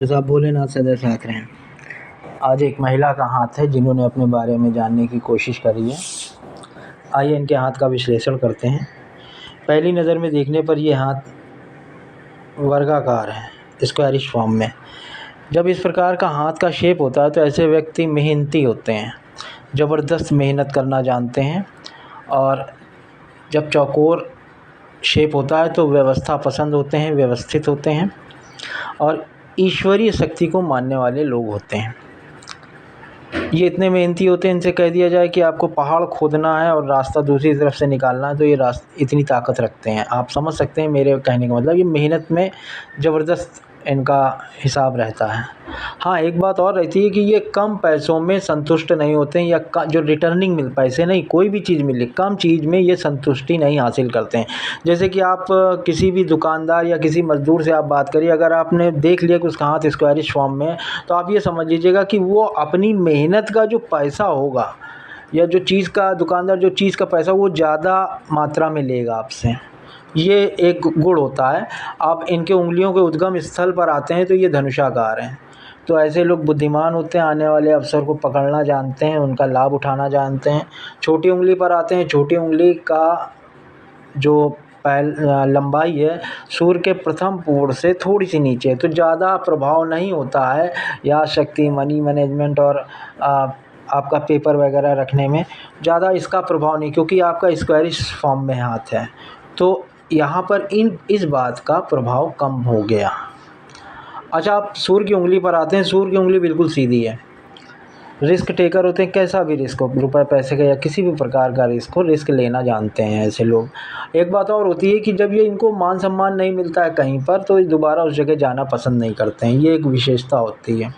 साहब भोलेनाथ सदा साथ रहें। आज एक महिला का हाथ है जिन्होंने अपने बारे में जानने की कोशिश करी है। आइए इनके हाथ का विश्लेषण करते हैं। पहली नज़र में देखने पर ये हाथ वर्गाकार है, स्क्वायरिश फॉर्म में। जब इस प्रकार का हाथ का शेप होता है तो ऐसे व्यक्ति मेहनती होते हैं, ज़बरदस्त मेहनत करना जानते हैं। और जब चौकोर शेप होता है तो व्यवस्था पसंद होते हैं, व्यवस्थित होते हैं और ईश्वरीय शक्ति को मानने वाले लोग होते हैं। ये इतने मेहनती होते हैं, इनसे कह दिया जाए कि आपको पहाड़ खोदना है और रास्ता दूसरी तरफ से निकालना है तो ये इतनी ताकत रखते हैं। आप समझ सकते हैं मेरे कहने का मतलब, ये मेहनत में ज़बरदस्त इनका हिसाब रहता है। हाँ, एक बात और रहती है कि ये कम पैसों में संतुष्ट नहीं होते हैं, या जो रिटर्निंग मिल पैसे नहीं, कोई भी चीज़ मिले, कम चीज़ में ये संतुष्टि नहीं हासिल करते हैं। जैसे कि आप किसी भी दुकानदार या किसी मज़दूर से आप बात करिए, अगर आपने देख लिया कि उसका हाथ स्क्वायरिश फॉर्म में है तो आप ये समझ लीजिएगा कि वो अपनी मेहनत का जो पैसा होगा, या जो चीज़ का दुकानदार जो चीज़ का पैसा वो ज़्यादा मात्रा में लेगा आपसे। ये एक गुण होता है। आप इनके उंगलियों के उद्गम स्थल पर आते हैं तो ये धनुषाकार हैं। तो ऐसे लोग बुद्धिमान होते हैं, आने वाले अवसर को पकड़ना जानते हैं, उनका लाभ उठाना जानते हैं। छोटी उंगली पर आते हैं, छोटी उंगली का जो लंबाई है सूर्य के प्रथम पूर्ण से थोड़ी सी नीचे है, तो ज़्यादा प्रभाव नहीं होता है याद शक्ति, मनी मैनेजमेंट और आपका पेपर वगैरह रखने में ज़्यादा इसका प्रभाव नहीं, क्योंकि आपका स्क्वायरिश फॉर्म में हाथ है। तो यहाँ पर इस बात का प्रभाव कम हो गया। अच्छा, आप सूर्य की उंगली पर आते हैं। सूर्य की उंगली बिल्कुल सीधी है, रिस्क टेकर होते हैं। कैसा भी रिस्क हो, रुपए पैसे का या किसी भी प्रकार का रिस्क हो, रिस्क लेना जानते हैं ऐसे लोग। एक बात और होती है कि जब ये इनको मान सम्मान नहीं मिलता है कहीं पर तो ये दोबारा उस जगह जाना पसंद नहीं करते हैं। ये एक विशेषता होती है।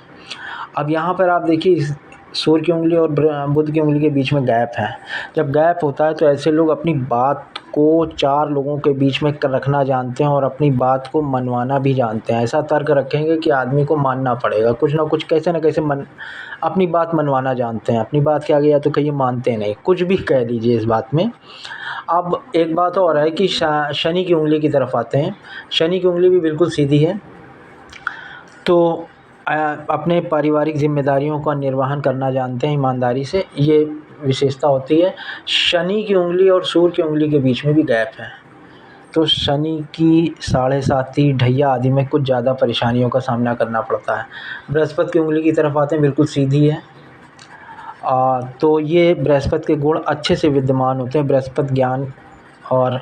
अब यहाँ पर आप देखिए, सूर्य की उंगली और बुध की उंगली के बीच में गैप है। जब गैप होता है तो ऐसे लोग अपनी बात को 4 लोगों के बीच में रखना जानते हैं और अपनी बात को मनवाना भी जानते हैं। ऐसा तर्क रखेंगे कि आदमी को मानना पड़ेगा, कुछ ना कुछ कैसे न कैसे अपनी बात मनवाना जानते हैं। अपनी बात के आगे या तो कहिए मानते नहीं, कुछ भी कह लीजिए इस बात में। अब एक बात और है कि शनि की उंगली की तरफ आते हैं। शनि की उंगली भी बिल्कुल सीधी है, तो अपने पारिवारिक जिम्मेदारियों का निर्वहन करना जानते हैं ईमानदारी से। ये विशेषता होती है। शनि की उंगली और सूर्य की उंगली के बीच में भी गैप है, तो शनि की 7.5 ढैया आदि में कुछ ज़्यादा परेशानियों का सामना करना पड़ता है। बृहस्पति की उंगली की तरफ आते हैं, बिल्कुल सीधी है। तो ये बृहस्पति के गुण अच्छे से विद्यमान होते हैं। बृहस्पति ज्ञान और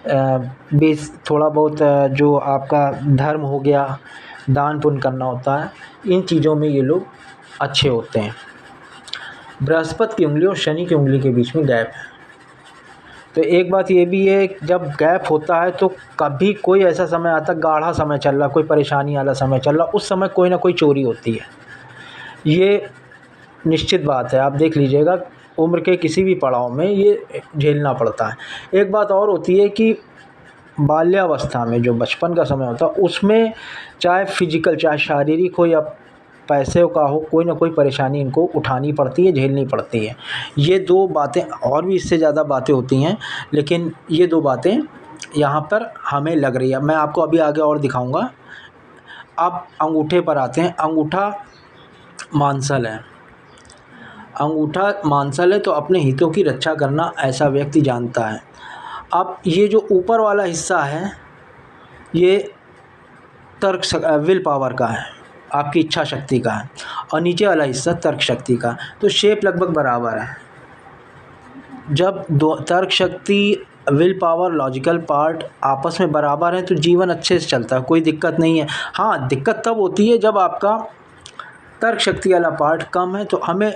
बेस थोड़ा बहुत जो आपका धर्म हो गया, दान पुण्य करना होता है, इन चीज़ों में ये लोग अच्छे होते हैं। बृहस्पति की उंगली और शनि की उंगली के बीच में गैप है। तो एक बात ये भी है, जब गैप होता है तो कभी कोई ऐसा समय आता है, गाढ़ा समय चल रहा, कोई परेशानी वाला समय चल रहा, उस समय कोई ना कोई चोरी होती है। ये निश्चित बात है, आप देख लीजिएगा उम्र के किसी भी पड़ाव में ये झेलना पड़ता है। एक बात और होती है कि बाल्यावस्था में जो बचपन का समय होता है उसमें चाहे फिजिकल चाहे शारीरिक हो या पैसे का हो, कोई ना कोई परेशानी इनको उठानी पड़ती है, झेलनी पड़ती है। ये 2 बातें, और भी इससे ज़्यादा बातें होती हैं, लेकिन ये 2 बातें यहाँ पर हमें लग रही है। मैं आपको अभी आगे और दिखाऊंगा। अब अंगूठे पर आते हैं। अंगूठा मांसल है। अंगूठा मांसल है तो अपने हितों की रक्षा करना ऐसा व्यक्ति जानता है। अब ये जो ऊपर वाला हिस्सा है ये विल पावर का है, आपकी इच्छा शक्ति का है, और नीचे वाला हिस्सा तर्क शक्ति का। तो शेप लगभग बराबर है। जब तर्क शक्ति, विल पावर, लॉजिकल पार्ट आपस में बराबर है तो जीवन अच्छे से चलता है, कोई दिक्कत नहीं है। हाँ, दिक्कत तब होती है जब आपका तर्क शक्ति वाला पार्ट कम है, तो हमें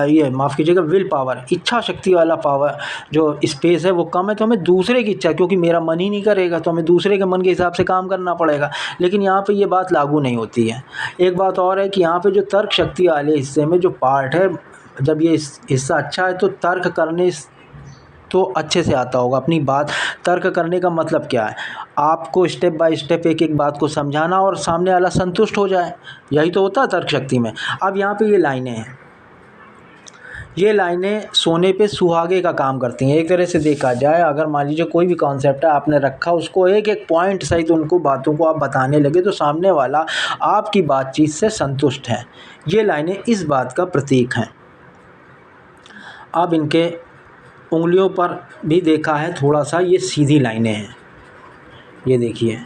ये माफ़ कीजिएगा, विल पावर, इच्छा शक्ति वाला पावर जो स्पेस है वो कम है, तो हमें दूसरे की इच्छा, क्योंकि मेरा मन ही नहीं करेगा तो हमें दूसरे के मन के हिसाब से काम करना पड़ेगा। लेकिन यहाँ पे ये बात लागू नहीं होती है। एक बात और है कि यहाँ पे जो तर्क शक्ति वाले हिस्से में जो पार्ट है, जब ये हिस्सा अच्छा है तो तर्क करने तो अच्छे से आता होगा। अपनी बात तर्क करने का मतलब क्या है, आपको स्टेप बाय स्टेप एक एक बात को समझाना और सामने वाला संतुष्ट हो जाए, यही तो होता है तर्क शक्ति में। अब यहाँ पे ये लाइनें हैं, ये लाइनें सोने पे सुहागे का काम करती हैं। एक तरह से देखा जाए, अगर मान लीजिए कोई भी कॉन्सेप्ट है आपने रखा, उसको एक एक पॉइंट सहित उनको बातों को आप बताने लगे तो सामने वाला आपकी बातचीत से संतुष्ट है। ये लाइनें इस बात का प्रतीक हैं। अब इनके उंगलियों पर भी देखा है थोड़ा सा, ये सीधी लाइनें हैं। ये देखिए,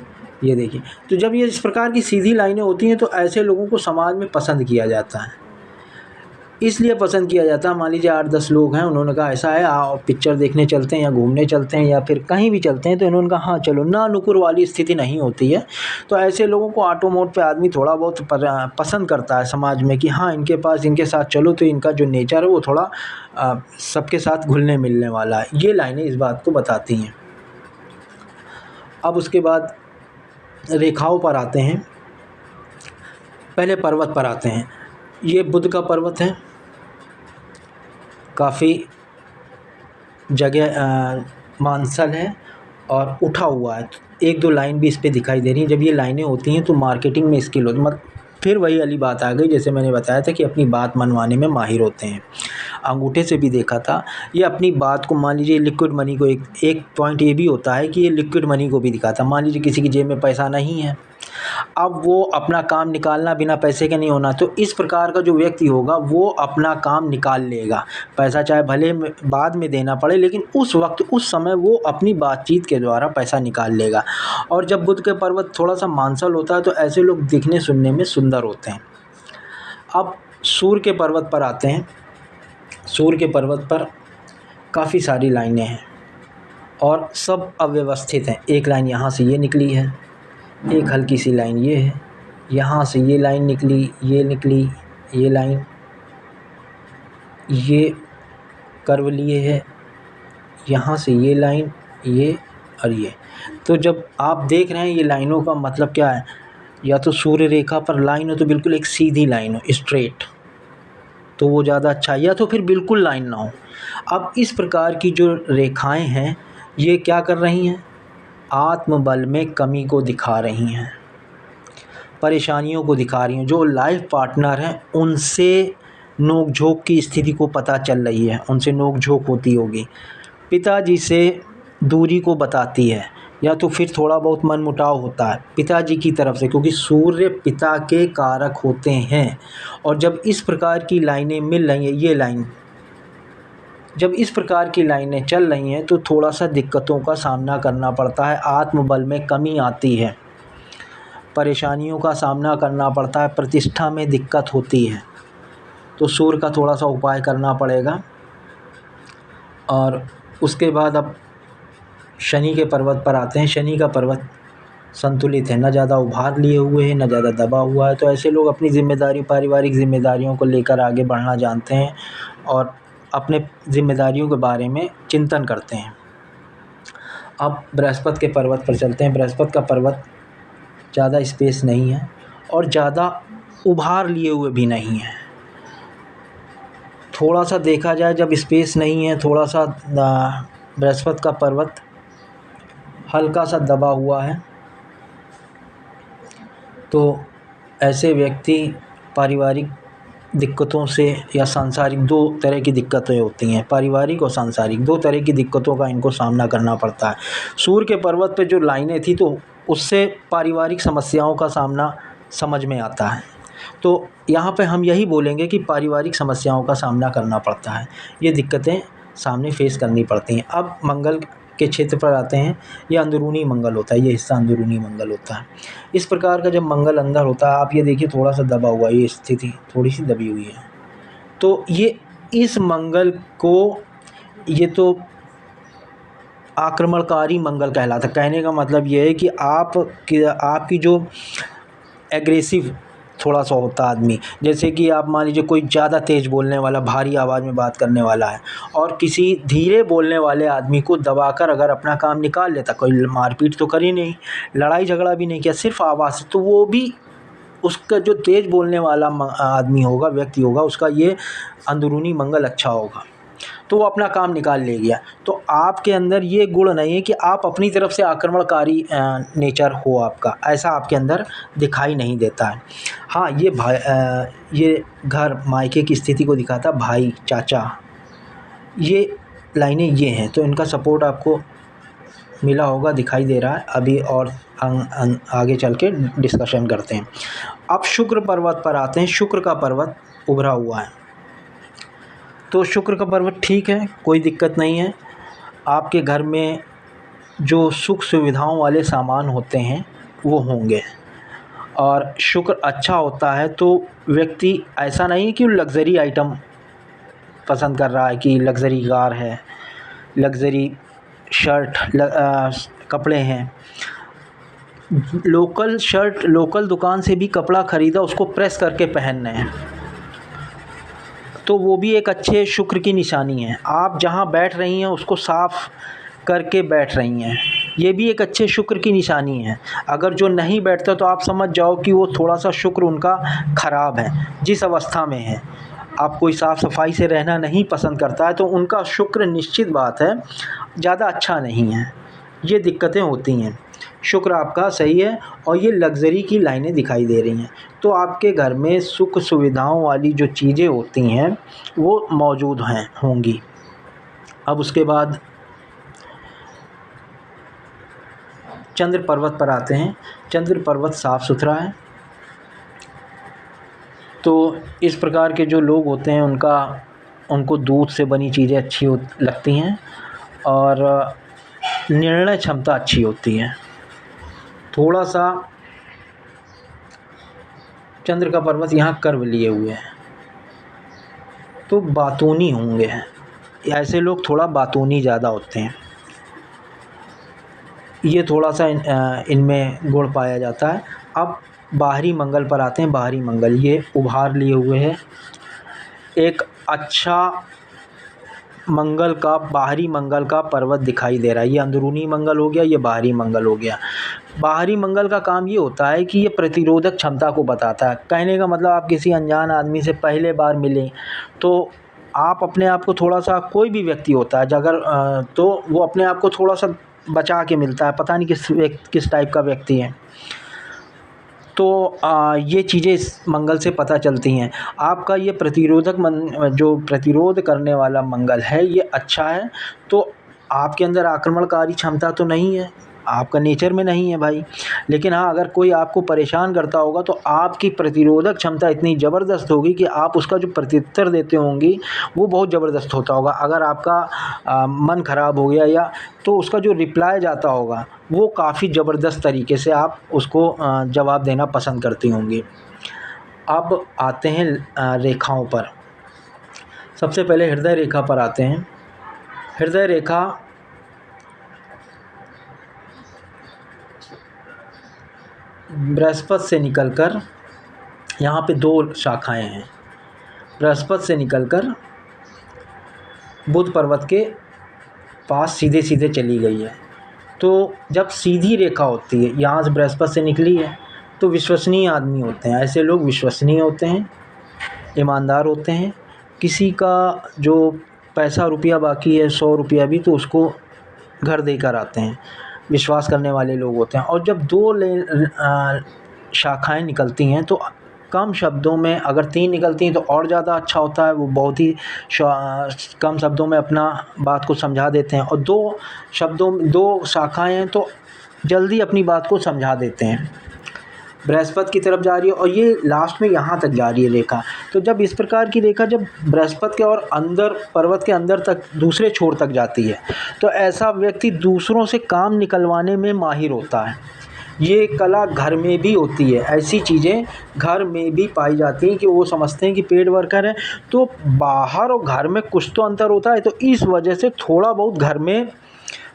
ये देखिए। तो जब ये इस प्रकार की सीधी लाइनें होती हैं तो ऐसे लोगों को समाज में पसंद किया जाता है। इसलिए पसंद किया जाता है, मान लीजिए 8-10 लोग हैं, उन्होंने कहा ऐसा है आओ पिक्चर देखने चलते हैं या घूमने चलते हैं या फिर कहीं भी चलते हैं, तो इन्होंने कहा हाँ चलो, ना नुकुर वाली स्थिति नहीं होती है। तो ऐसे लोगों को ऑटो मोड पे आदमी थोड़ा बहुत पसंद करता है समाज में कि हाँ इनके पास, इनके साथ चलो तो इनका जो नेचर है वो थोड़ा सबके साथ घुलने मिलने वाला है। ये लाइनें इस बात को बताती हैं। अब उसके बाद रेखाओं पर आते हैं। पहले पर्वत पर आते हैं। ये बुध का पर्वत है, काफ़ी जगह मांसल है और उठा हुआ है। एक दो लाइन भी इस पे दिखाई दे रही हैं। जब ये लाइनें होती हैं तो मार्केटिंग में स्किल होती है। फिर वही वाली बात आ गई, जैसे मैंने बताया था कि अपनी बात मनवाने में माहिर होते हैं। अंगूठे से भी देखा था, ये अपनी बात को, मान लीजिए लिक्विड मनी को, एक पॉइंट ये भी होता है कि ये लिक्विड मनी को भी दिखाता है। मान लीजिए किसी की जेब में पैसा नहीं है, अब वो अपना काम निकालना बिना पैसे के नहीं होना, तो इस प्रकार का जो व्यक्ति होगा वो अपना काम निकाल लेगा। पैसा चाहे भले बाद में देना पड़े, लेकिन उस वक्त, उस समय वो अपनी बातचीत के द्वारा पैसा निकाल लेगा। और जब बुध के पर्वत थोड़ा सा मांसल होता है तो ऐसे लोग दिखने सुनने में सुंदर होते हैं। अब सूर्य के पर्वत पर आते हैं। सूर्य के पर्वत पर काफ़ी सारी लाइनें हैं और सब अव्यवस्थित हैं। एक लाइन यहाँ से ये निकली है, एक हल्की सी लाइन ये है, यहाँ से ये लाइन निकली, ये निकली, ये लाइन, ये कर्व लिए है, यहाँ से ये लाइन, ये और ये। तो जब आप देख रहे हैं ये लाइनों का मतलब क्या है, या तो सूर्य रेखा पर लाइन हो तो बिल्कुल एक सीधी लाइन हो, स्ट्रेट, तो वो ज़्यादा अच्छा है, या तो फिर बिल्कुल लाइन ना हो। अब इस प्रकार की जो रेखाएं हैं ये क्या कर रही हैं, आत्मबल में कमी को दिखा रही हैं, परेशानियों को दिखा रही हैं। जो लाइफ पार्टनर हैं उनसे नोक-झोंक की स्थिति को पता चल रही है, उनसे नोक-झोंक होती होगी। पिताजी से दूरी को बताती है, या तो फिर थोड़ा बहुत मनमुटाव होता है पिताजी की तरफ से, क्योंकि सूर्य पिता के कारक होते हैं। और जब इस प्रकार की लाइनें मिल रही हैं, ये लाइन जब इस प्रकार की लाइनें चल रही हैं तो थोड़ा सा दिक्कतों का सामना करना पड़ता है, आत्मबल में कमी आती है, परेशानियों का सामना करना पड़ता है, प्रतिष्ठा में दिक्कत होती है। तो सूर्य का थोड़ा सा उपाय करना पड़ेगा। और उसके बाद अब शनि के पर्वत पर आते हैं। शनि का पर्वत संतुलित है, न ज़्यादा उभार लिए हुए है, न ज़्यादा दबा हुआ है। तो ऐसे लोग अपनी ज़िम्मेदारी, पारिवारिक ज़िम्मेदारियों को लेकर आगे बढ़ना जानते हैं और अपने ज़िम्मेदारियों के बारे में चिंतन करते हैं। अब बृहस्पति के पर्वत पर चलते हैं। बृहस्पति का पर्वत ज़्यादा स्पेस नहीं है और ज़्यादा उभार लिए हुए भी नहीं है। थोड़ा सा देखा जाए, जब स्पेस नहीं है, थोड़ा सा बृहस्पति का पर्वत हल्का सा दबा हुआ है, तो ऐसे व्यक्ति पारिवारिक दिक्कतों से या सांसारिक, दो तरह की दिक्कतें होती हैं, पारिवारिक और सांसारिक, दो तरह की दिक्कतों का इनको सामना करना पड़ता है। सूर्य के पर्वत पे जो लाइनें थी तो उससे पारिवारिक समस्याओं का सामना समझ में आता है। तो यहाँ पे हम यही बोलेंगे कि पारिवारिक समस्याओं का सामना करना पड़ता है, ये दिक्कतें सामने फेस करनी पड़ती हैं। अब मंगल के क्षेत्र पर आते हैं। ये अंदरूनी मंगल होता है, ये हिस्सा अंदरूनी मंगल होता है। इस प्रकार का जब मंगल अंदर होता है, आप ये देखिए थोड़ा सा दबा हुआ है, ये स्थिति थोड़ी सी दबी हुई है। तो ये इस मंगल को, ये तो आक्रमणकारी मंगल कहलाता है। कहने का मतलब ये है कि आपकी जो एग्रेसिव थोड़ा सा होता आदमी, जैसे कि आप मान लीजिए कोई ज़्यादा तेज़ बोलने वाला, भारी आवाज़ में बात करने वाला है और किसी धीरे बोलने वाले आदमी को दबाकर अगर अपना काम निकाल लेता, कोई मारपीट तो करी नहीं, लड़ाई झगड़ा भी नहीं किया, सिर्फ आवाज़ से, तो वो भी, उसका जो तेज़ बोलने वाला आदमी होगा, व्यक्ति होगा, उसका ये अंदरूनी मंगल अच्छा होगा। तो वो अपना काम निकाल ले गया। तो आपके अंदर ये गुण नहीं है कि आप अपनी तरफ से आक्रमणकारी नेचर हो आपका, ऐसा आपके अंदर दिखाई नहीं देता है। हाँ, ये घर मायके की स्थिति को दिखाता, भाई, चाचा, ये लाइनें ये हैं। तो इनका सपोर्ट आपको मिला होगा, दिखाई दे रहा है अभी, और आगे चल के डिस्कशन करते हैं। अब शुक्र पर्वत पर आते हैं। शुक्र का पर्वत उभरा हुआ है, तो शुक्र का पर्वत ठीक है, कोई दिक्कत नहीं है। आपके घर में जो सुख सुविधाओं वाले सामान होते हैं वो होंगे, और शुक्र अच्छा होता है तो व्यक्ति ऐसा नहीं है कि लग्ज़री आइटम पसंद कर रहा है, कि लग्ज़री कार है, लग्ज़री शर्ट, कपड़े हैं। लोकल शर्ट लोकल दुकान से भी कपड़ा ख़रीदा, उसको प्रेस करके पहनना है, तो वो भी एक अच्छे शुक्र की निशानी है। आप जहाँ बैठ रही हैं उसको साफ़ करके बैठ रही हैं, ये भी एक अच्छे शुक्र की निशानी है। अगर जो नहीं बैठता तो आप समझ जाओ कि वो थोड़ा सा शुक्र उनका ख़राब है, जिस अवस्था में है। आप कोई साफ़ सफाई से रहना नहीं पसंद करता है तो उनका शुक्र निश्चित बात है ज़्यादा अच्छा नहीं है, ये दिक्कतें होती हैं। शुक्र आपका सही है, और ये लग्ज़री की लाइनें दिखाई दे रही हैं, तो आपके घर में सुख सुविधाओं वाली जो चीज़ें होती हैं वो मौजूद होंगी। अब उसके बाद चंद्र पर्वत पर आते हैं। चंद्र पर्वत साफ़ सुथरा है, तो इस प्रकार के जो लोग होते हैं उनको दूध से बनी चीज़ें अच्छी लगती हैं, और निर्णय क्षमता अच्छी होती है। थोड़ा सा चंद्र का पर्वत यहाँ कर्व लिए हुए है, तो बातूनी होंगे, ऐसे लोग थोड़ा बातूनी ज़्यादा होते हैं, ये थोड़ा सा इनमें गुण पाया जाता है। अब बाहरी मंगल पर आते हैं। बाहरी मंगल ये उभार लिए हुए है, एक अच्छा बाहरी मंगल का पर्वत दिखाई दे रहा है। ये अंदरूनी मंगल हो गया, ये बाहरी मंगल हो गया। बाहरी मंगल का काम ये होता है कि ये प्रतिरोधक क्षमता को बताता है। कहने का मतलब, आप किसी अनजान आदमी से पहले बार मिले तो आप अपने आप को थोड़ा सा, कोई भी व्यक्ति होता है अगर तो वो अपने आप को थोड़ा सा बचा के मिलता है, पता नहीं किस टाइप का व्यक्ति है। तो ये चीज़ें इस मंगल से पता चलती हैं। आपका ये जो प्रतिरोध करने वाला मंगल है ये अच्छा है, तो आपके अंदर आक्रमणकारी क्षमता तो नहीं है, आपका नेचर में नहीं है भाई। लेकिन हाँ, अगर कोई आपको परेशान करता होगा तो आपकी प्रतिरोधक क्षमता इतनी ज़बरदस्त होगी कि आप उसका जो प्रत्युत्तर देते होंगी वो बहुत ज़बरदस्त होता होगा। अगर आपका मन ख़राब हो गया या तो उसका जो रिप्लाई जाता होगा वो काफ़ी ज़बरदस्त तरीके से आप उसको जवाब देना पसंद करती होंगी। अब आते हैं रेखाओं पर। सबसे पहले हृदय रेखा पर आते हैं। हृदय रेखा बृहस्पति से निकलकर, यहाँ पे 2 शाखाएं हैं, बृहस्पति से निकलकर बुध पर्वत के पास सीधे सीधे चली गई है। तो जब सीधी रेखा होती है, यहाँ से बृहस्पति से निकली है, तो विश्वसनीय आदमी होते हैं। ऐसे लोग विश्वसनीय होते हैं, ईमानदार होते हैं। किसी का जो पैसा रुपया बाकी है, 100 रुपया भी, तो उसको घर देकर आते हैं, विश्वास करने वाले लोग होते हैं। और जब 2 शाखाएं निकलती हैं तो कम शब्दों में, अगर 3 निकलती हैं तो और ज़्यादा अच्छा होता है, वो बहुत ही कम शब्दों में अपना बात को समझा देते हैं। और 2 शाखाएं हैं तो जल्दी अपनी बात को समझा देते हैं। बृहस्पति की तरफ जा रही है और ये लास्ट में यहाँ तक जा रही है रेखा। तो जब इस प्रकार की रेखा जब बृहस्पति के और अंदर, पर्वत के अंदर तक, दूसरे छोर तक जाती है, तो ऐसा व्यक्ति दूसरों से काम निकलवाने में माहिर होता है। ये कला घर में भी होती है, ऐसी चीज़ें घर में भी पाई जाती हैं कि वो समझते हैं कि पेड वर्कर है, तो बाहर और घर में कुछ तो अंतर होता है। तो इस वजह से थोड़ा बहुत घर में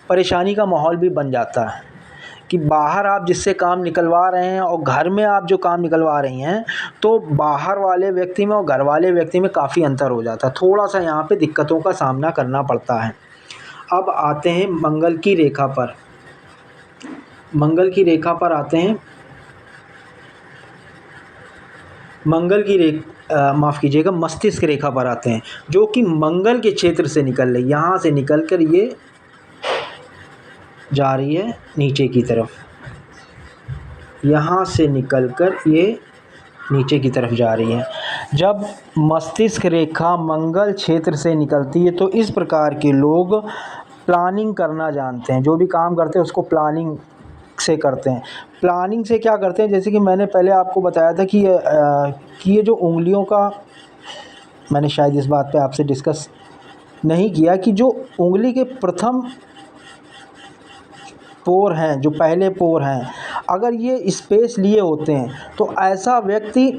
परेशानी का माहौल भी बन जाता है कि बाहर आप जिससे काम निकलवा रहे हैं और घर में आप जो काम निकलवा रही हैं, तो बाहर वाले व्यक्ति में और घर वाले व्यक्ति में काफ़ी अंतर हो जाता है। थोड़ा सा यहाँ पे दिक्कतों का सामना करना पड़ता है। अब आते हैं मंगल की रेखा पर। मंगल की रेखा पर आते हैं। मंगल की माफ़ कीजिएगा, मस्तिष्क रेखा पर आते हैं, जो कि मंगल के क्षेत्र से निकल रही, यहाँ से निकल कर ये जा रही है नीचे की तरफ, यहाँ से निकलकर ये नीचे की तरफ जा रही है। जब मस्तिष्क रेखा मंगल क्षेत्र से निकलती है तो इस प्रकार के लोग प्लानिंग करना जानते हैं, जो भी काम करते हैं उसको प्लानिंग से करते हैं। प्लानिंग से क्या करते हैं, जैसे कि मैंने पहले आपको बताया था कि ये जो उंगलियों का, मैंने शायद इस बात पे आपसे डिस्कस नहीं किया कि जो उंगली के प्रथम पोर हैं, जो पहले पोर हैं, अगर ये स्पेस लिए होते हैं तो ऐसा व्यक्ति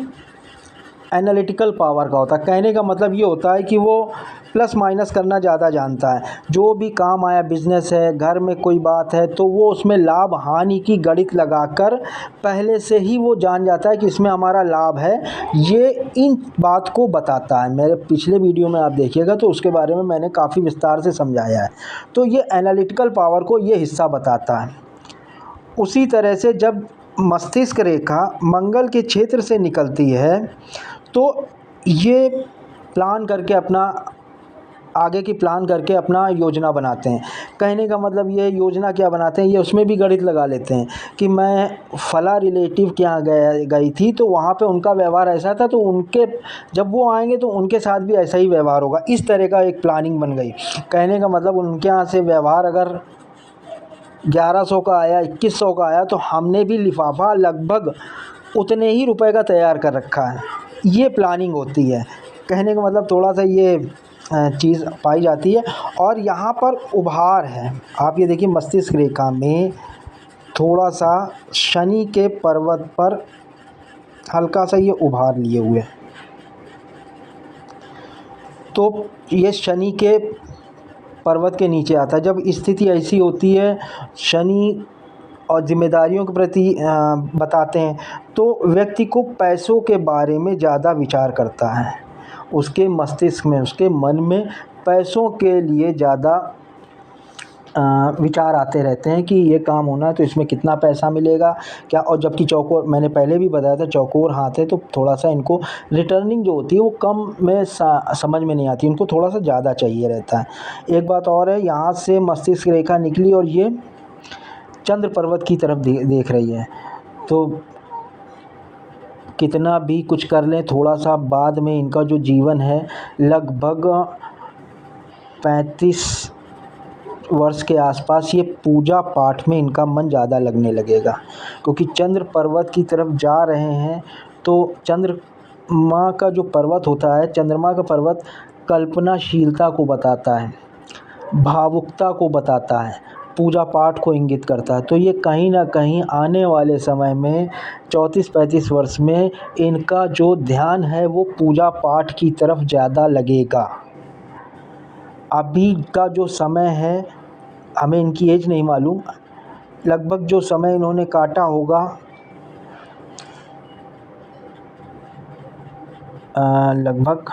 एनालिटिकल पावर का होता है। कहने का मतलब ये होता है कि वो प्लस माइनस करना ज़्यादा जानता है। जो भी काम आया, बिजनेस है, घर में कोई बात है, तो वो उसमें लाभ हानि की गणित लगाकर पहले से ही वो जान जाता है कि इसमें हमारा लाभ है, ये इन बात को बताता है। मेरे पिछले वीडियो में आप देखिएगा तो उसके बारे में मैंने काफ़ी विस्तार से समझाया है। तो ये एनालिटिकल पावर को ये हिस्सा बताता है। उसी तरह से जब मस्तिष्क रेखा मंगल के क्षेत्र से निकलती है तो ये प्लान करके अपना आगे की प्लान करके अपना योजना बनाते हैं। कहने का मतलब ये योजना क्या बनाते हैं, ये उसमें भी गणित लगा लेते हैं कि मैं फला रिलेटिव के यहाँ गई थी तो वहाँ पे उनका व्यवहार ऐसा था, तो उनके जब वो आएंगे तो उनके साथ भी ऐसा ही व्यवहार होगा। इस तरह का एक प्लानिंग बन गई। कहने का मतलब उनके यहाँ से व्यवहार अगर 1100 का आया, 2100 का आया, तो हमने भी लिफाफा लगभग उतने ही रुपए का तैयार कर रखा है। ये प्लानिंग होती है। कहने का मतलब थोड़ा सा ये चीज़ पाई जाती है। और यहाँ पर उभार है, आप ये देखिए मस्तिष्क रेखा में थोड़ा सा शनि के पर्वत पर हल्का सा ये उभार लिए हुए, तो ये शनि के पर्वत के नीचे आता है। जब स्थिति ऐसी होती है, शनि और जिम्मेदारियों के प्रति बताते हैं, तो व्यक्ति को पैसों के बारे में ज़्यादा विचार करता है। उसके मस्तिष्क में, उसके मन में पैसों के लिए ज़्यादा विचार आते रहते हैं कि ये काम होना है तो इसमें कितना पैसा मिलेगा क्या। और जबकि चौकोर, मैंने पहले भी बताया था, चौकोर हाथ है तो थोड़ा सा इनको रिटर्निंग जो होती है वो कम में समझ में नहीं आती, इनको थोड़ा सा ज़्यादा चाहिए रहता है। एक बात और है, यहाँ से मस्तिष्क रेखा निकली और ये चंद्र पर्वत की तरफ देख रही है, तो कितना भी कुछ कर लें, थोड़ा सा बाद में इनका जो जीवन है लगभग 35 वर्ष के आसपास ये पूजा पाठ में इनका मन ज़्यादा लगने लगेगा, क्योंकि चंद्र पर्वत की तरफ जा रहे हैं। तो चंद्रमा का जो पर्वत होता है, चंद्रमा का पर्वत कल्पनाशीलता को बताता है, भावुकता को बताता है, पूजा पाठ को इंगित करता है। तो ये कहीं ना कहीं आने वाले समय में 34-35 वर्ष में इनका जो ध्यान है वो पूजा पाठ की तरफ ज़्यादा लगेगा। अभी का जो समय है, हमें इनकी एज नहीं मालूम, लगभग जो समय इन्होंने काटा होगा लगभग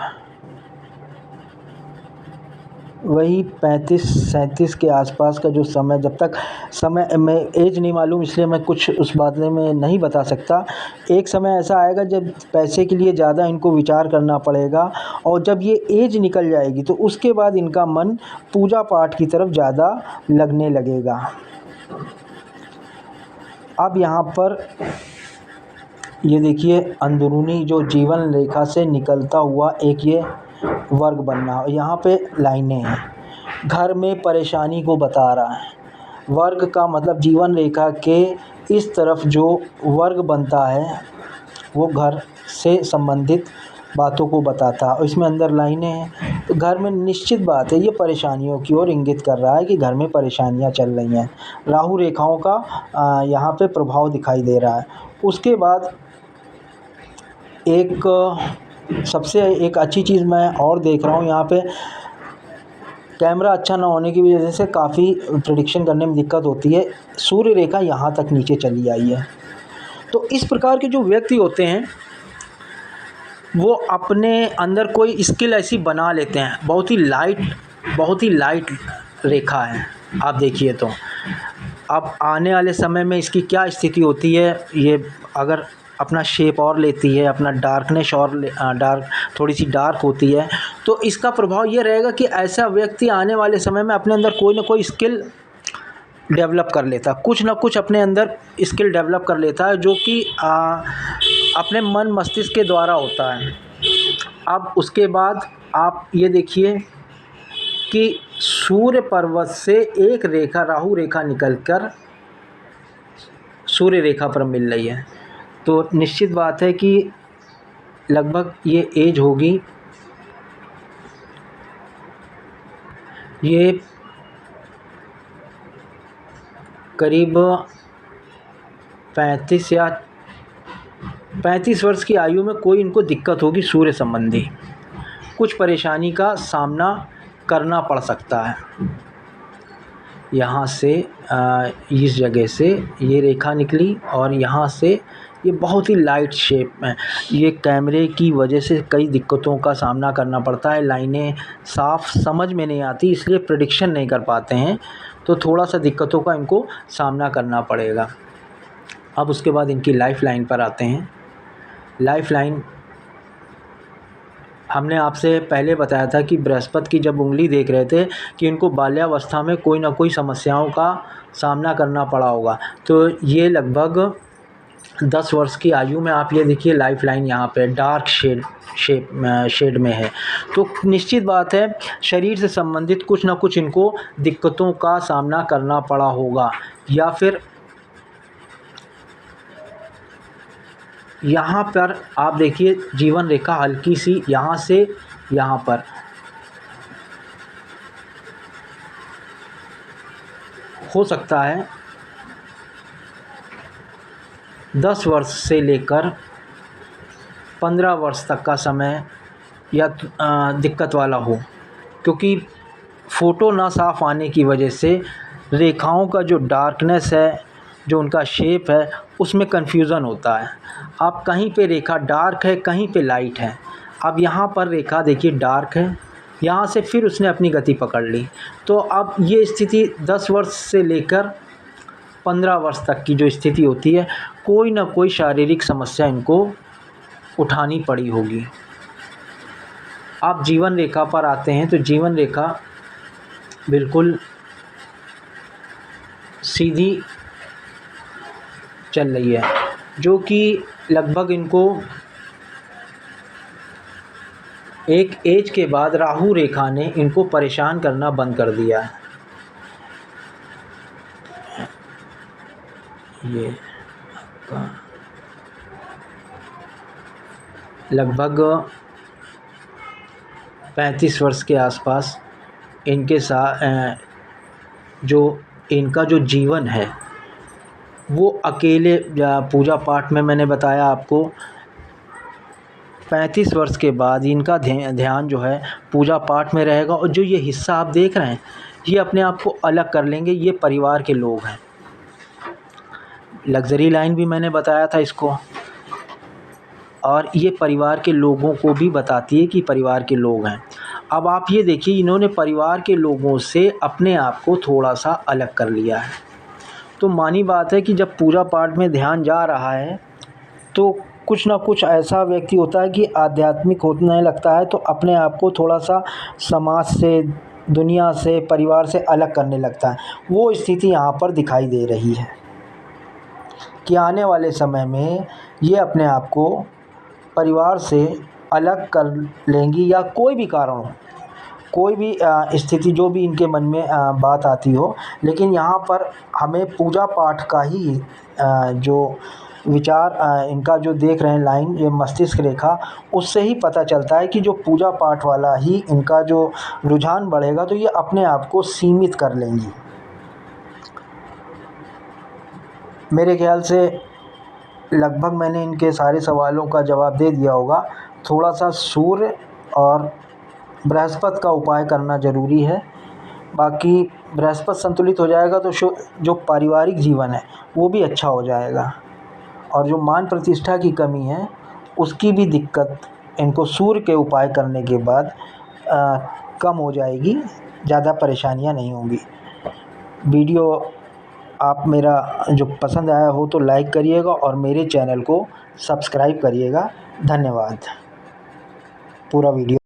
वही 35-37 के आसपास का जो समय, जब तक समय, मैं एज नहीं मालूम इसलिए मैं कुछ उस बारे में नहीं बता सकता। एक समय ऐसा आएगा जब पैसे के लिए ज़्यादा इनको विचार करना पड़ेगा, और जब ये एज निकल जाएगी तो उसके बाद इनका मन पूजा पाठ की तरफ ज़्यादा लगने लगेगा। अब यहाँ पर ये देखिए अंदरूनी जो जीवन रेखा से निकलता हुआ एक ये वर्ग बनना, यहाँ पे लाइनें हैं, घर में परेशानी को बता रहा है। वर्ग का मतलब जीवन रेखा के इस तरफ जो वर्ग बनता है वो घर से संबंधित बातों को बताता है, और इसमें अंदर लाइनें हैं। तो घर में निश्चित बात है ये परेशानियों की ओर इंगित कर रहा है कि घर में परेशानियां चल रही हैं। राहु रेखाओं का यहाँ पे प्रभाव दिखाई दे रहा है। उसके बाद एक सबसे एक अच्छी चीज़ मैं और देख रहा हूँ, यहाँ पे कैमरा अच्छा ना होने की वजह से काफ़ी प्रेडिक्शन करने में दिक्कत होती है। सूर्य रेखा यहाँ तक नीचे चली आई है। तो इस प्रकार के जो व्यक्ति होते हैं वो अपने अंदर कोई स्किल ऐसी बना लेते हैं, बहुत ही लाइट रेखा है। आप देखिए तो अब आने वाले समय में इसकी क्या स्थिति होती है, ये अगर अपना शेप और लेती है, अपना डार्कनेस और डार्क थोड़ी सी डार्क होती है, तो इसका प्रभाव ये रहेगा कि ऐसा व्यक्ति आने वाले समय में अपने अंदर कोई ना कोई स्किल डेवलप कर लेता है, कुछ ना कुछ अपने अंदर स्किल डेवलप कर लेता है, जो कि अपने मन मस्तिष्क के द्वारा होता है। अब उसके बाद आप ये देखिए कि सूर्य पर्वत से एक रेखा, राहु रेखा निकलकर सूर्य रेखा पर मिल रही है, तो निश्चित बात है कि लगभग ये एज होगी, ये करीब 35 वर्ष की आयु में कोई इनको दिक्कत होगी, सूर्य संबंधी कुछ परेशानी का सामना करना पड़ सकता है। यहाँ से इस जगह से ये रेखा निकली और यहाँ से ये बहुत ही लाइट शेप में, ये कैमरे की वजह से कई दिक्कतों का सामना करना पड़ता है, लाइनें साफ समझ में नहीं आती, इसलिए प्रेडिक्शन नहीं कर पाते हैं, तो थोड़ा सा दिक्कतों का इनको सामना करना पड़ेगा। अब उसके बाद इनकी लाइफ लाइन पर आते हैं। लाइफ लाइन हमने आपसे पहले बताया था कि बृहस्पति की जब उंगली देख रहे थे कि इनको बाल्यावस्था में कोई ना कोई समस्याओं का सामना करना पड़ा होगा, तो ये लगभग 10 वर्ष की आयु में आप ये देखिए लाइफ लाइन यहाँ पे डार्क शेड में है, तो निश्चित बात है शरीर से संबंधित कुछ ना कुछ इनको दिक्कतों का सामना करना पड़ा होगा। या फिर यहाँ पर आप देखिए जीवन रेखा हल्की सी यहाँ से यहाँ पर हो सकता है 10 वर्ष से लेकर 15 वर्ष तक का समय या दिक्कत वाला हो, क्योंकि फ़ोटो ना साफ़ आने की वजह से रेखाओं का जो डार्कनेस है, जो उनका शेप है, उसमें कन्फ्यूज़न होता है। अब कहीं पे रेखा डार्क है, कहीं पे लाइट है। अब यहाँ पर रेखा देखिए डार्क है, यहाँ से फिर उसने अपनी गति पकड़ ली, तो अब ये स्थिति 10 वर्ष से लेकर 15 वर्ष तक की जो स्थिति होती है, कोई ना कोई शारीरिक समस्या इनको उठानी पड़ी होगी। आप जीवन रेखा पर आते हैं, तो जीवन रेखा बिल्कुल सीधी चल रही है, जो कि लगभग इनको एक एज के बाद राहु रेखा ने इनको परेशान करना बंद कर दिया है। ये आपका लगभग 35 वर्ष के आसपास इनके साथ जो इनका जो जीवन है वो अकेले पूजा पाठ में, मैंने बताया आपको 35 वर्ष के बाद इनका ध्यान जो है पूजा पाठ में रहेगा, और जो ये हिस्सा आप देख रहे हैं ये अपने आप को अलग कर लेंगे। ये परिवार के लोग हैं, लग्ज़री लाइन भी मैंने बताया था इसको, और ये परिवार के लोगों को भी बताती है कि परिवार के लोग हैं। अब आप ये देखिए इन्होंने परिवार के लोगों से अपने आप को थोड़ा सा अलग कर लिया है, तो मानी बात है कि जब पूजा पाठ में ध्यान जा रहा है तो कुछ ना कुछ ऐसा व्यक्ति होता है कि आध्यात्मिक होने लगता है, तो अपने आप को थोड़ा सा समाज से, दुनिया से, परिवार से अलग करने लगता है। वो स्थिति यहाँ पर दिखाई दे रही है कि आने वाले समय में ये अपने आप को परिवार से अलग कर लेंगी, या कोई भी कारण हो, कोई भी स्थिति जो भी इनके मन में बात आती हो, लेकिन यहाँ पर हमें पूजा पाठ का ही जो विचार इनका जो देख रहे हैं लाइन, ये मस्तिष्क रेखा, उससे ही पता चलता है कि जो पूजा पाठ वाला ही इनका जो रुझान बढ़ेगा, तो ये अपने आप को सीमित कर लेंगी। मेरे ख्याल से लगभग मैंने इनके सारे सवालों का जवाब दे दिया होगा। थोड़ा सा सूर्य और बृहस्पति का उपाय करना ज़रूरी है, बाकी बृहस्पति संतुलित हो जाएगा तो जो पारिवारिक जीवन है वो भी अच्छा हो जाएगा, और जो मान प्रतिष्ठा की कमी है उसकी भी दिक्कत इनको सूर्य के उपाय करने के बाद कम हो जाएगी, ज़्यादा परेशानियां नहीं होंगी। वीडियो आप मेरा जो पसंद आया हो तो लाइक करिएगा और मेरे चैनल को सब्सक्राइब करिएगा। धन्यवाद। पूरा वीडियो